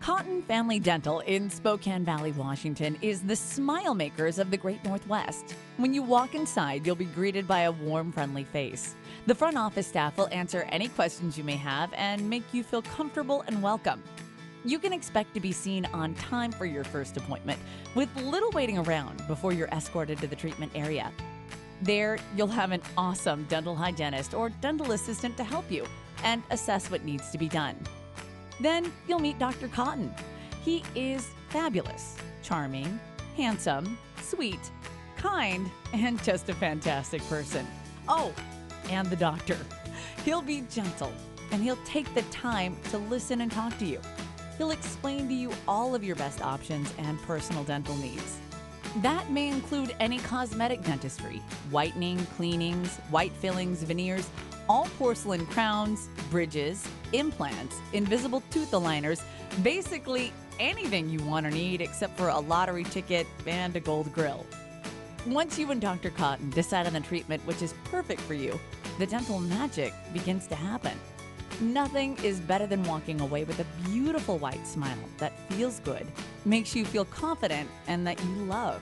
Cotton Family Dental in Spokane Valley, Washington is the smile makers of the Great Northwest. When you walk inside, you'll be greeted by a warm, friendly face. The front office staff will answer any questions you may have and make you feel comfortable and welcome. You can expect to be seen on time for your first appointment, with little waiting around before you're escorted to the treatment area. There, you'll have an awesome dental hygienist or dental assistant to help you and assess what needs to be done. Then you'll meet Dr. Cotton. He is fabulous, charming, handsome, sweet, kind, and just a fantastic person. Oh, and the doctor. He'll be gentle, and he'll take the time to listen and talk to you. He'll explain to you all of your best options and personal dental needs. That may include any cosmetic dentistry, whitening, cleanings, white fillings, veneers, all porcelain crowns, bridges, implants, invisible tooth aligners, basically anything you want or need except for a lottery ticket and a gold grill. Once you and Dr. Cotton decide on the treatment which is perfect for you, the dental magic begins to happen. Nothing is better than walking away with a beautiful white smile that feels good, makes you feel confident, and that you love.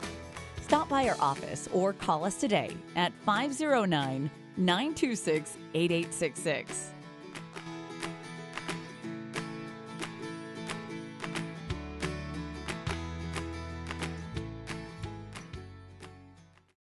Stop by our office or call us today at 509-926-8866.